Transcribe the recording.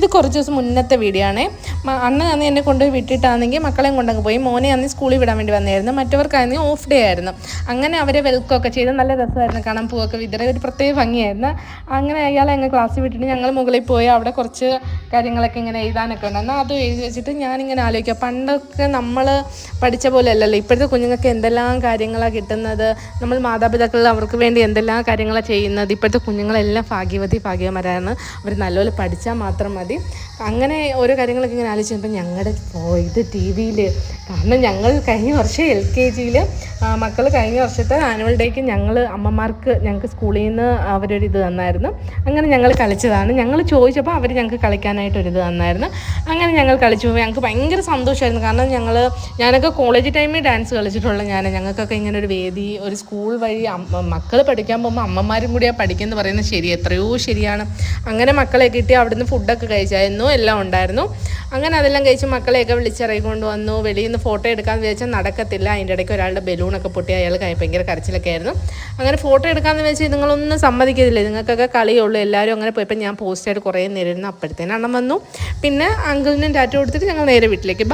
ഇത് കുറച്ച് ദിവസം മുന്നത്തെ വീഡിയോ ആണേ. അന്ന് എന്നെ കൊണ്ടുപോയി വിട്ടിട്ടാണെങ്കിൽ മക്കളെയും കൊണ്ടങ്ങ് പോയി. മോനെ അന്ന് സ്കൂളിൽ വിടാൻ വേണ്ടി വന്നായിരുന്നു. മറ്റവർക്കാണെങ്കിൽ ഓഫ് ഡേ ആയിരുന്നു. അങ്ങനെ അവരെ വെൽക്കൊക്കെ ചെയ്ത് നല്ല രസമായിരുന്നു കാണാൻ. പൂവൊക്കെ വിതറി ഒരു പ്രത്യേക ഭംഗിയായിരുന്നു. അങ്ങനെ അയാളെ അങ്ങ് ക്ലാസ്സിൽ വിട്ടിട്ട് ഞങ്ങൾ മുകളിൽ പോയി അവിടെ കുറച്ച് കാര്യങ്ങളൊക്കെ ഇങ്ങനെ എഴുതാനൊക്കെ ഉണ്ട്. എന്നാൽ അത് എഴുതി വെച്ചിട്ട് ഞാനിങ്ങനെ ആലോചിക്കുക, പണ്ടൊക്കെ നമ്മൾ പഠിച്ച പോലെ അല്ലല്ലോ ഇപ്പോഴത്തെ കുഞ്ഞുങ്ങൾക്ക് എന്തെല്ലാം കാര്യങ്ങളാണ് കിട്ടുന്നത്. നമ്മൾ മാതാപിതാക്കൾ അവർക്ക് വേണ്ടി എന്തെല്ലാം കാര്യങ്ങളാണ് ചെയ്യുന്നത്. ഇപ്പോഴത്തെ കുഞ്ഞുങ്ങളെല്ലാം ഭാഗ്യവന്മാരാണ്. അവർ നല്ലപോലെ പഠിച്ചാൽ മാത്രം മതി. അങ്ങനെ ഓരോ കാര്യങ്ങളൊക്കെ ഇങ്ങനെ ആലോചിച്ചപ്പോൾ ഞങ്ങളുടെ ഇത് ടി വിയിൽ, കാരണം ഞങ്ങൾ കഴിഞ്ഞ വർഷം LKG മക്കൾ കഴിഞ്ഞ വർഷത്തെ ആനുവൽ ഡേക്ക് ഞങ്ങൾക്ക് സ്കൂളിൽ നിന്ന് അവരൊരിത് തന്നായിരുന്നു. അങ്ങനെ ഞങ്ങൾ കളിച്ചതാണ്. ഞങ്ങൾ ചോദിച്ചപ്പോൾ അവർ ഞങ്ങൾക്ക് കളിക്കാനായിട്ടൊരിത് തന്നായിരുന്നു. അങ്ങനെ ഞങ്ങൾ കളിച്ചു പോയി. ഞങ്ങൾക്ക് ഭയങ്കര സന്തോഷമായിരുന്നു. കാരണം ഞാനൊക്കെ കോളേജ് ടൈമിൽ ഡാൻസ് കളിച്ചിട്ടുള്ള ഞങ്ങൾക്കൊക്കെ ഇങ്ങനെ ഒരു വേദി, ഒരു സ്കൂൾ വഴി മക്കൾ പഠിക്കാൻ പോകുമ്പോൾ അമ്മമാരും കൂടിയാണ് പഠിക്കുന്നത് പറയുന്നത് എത്രയോ ശരിയാണ്. അങ്ങനെ മക്കളെ കിട്ടി അവിടുന്ന് ഫുഡൊക്കെ കഴിച്ചായിരുന്നു, എല്ലാം ഉണ്ടായിരുന്നു. അങ്ങനെ അതെല്ലാം കഴിച്ച് മക്കളെയൊക്കെ വിളിച്ചിറങ്ങിക്കൊണ്ട് വന്നു. വെളിയിൽ നിന്ന് ഫോട്ടോ എടുക്കാമെന്ന് വിചാരിച്ചാൽ നടക്കത്തില്ല. അതിൻ്റെ ഇടയ്ക്ക് ഒരാളുടെ ബലൂണൊക്കെ പൊട്ടി അയാൾ ഭയങ്കര കരച്ചിലൊക്കെ ആയിരുന്നു. അങ്ങനെ ഫോട്ടോ എടുക്കാമെന്ന് വെച്ചാൽ നിങ്ങളൊന്നും സമ്മതിക്കത്തില്ല, നിങ്ങൾക്കൊക്കെ കളിയുള്ളൂ. എല്ലാവരും അങ്ങനെ പോയപ്പോൾ ഞാൻ പോസ്റ്റായിട്ട് കുറേ നേരം ഇരുന്നു. അപ്പോഴത്തേനും അണ്ണം വന്നു. പിന്നെ അങ്കിളിനും ടാറ്റ കൊടുത്തിട്ട് ഞങ്ങൾ നേരെ വീട്ടിലേക്ക്.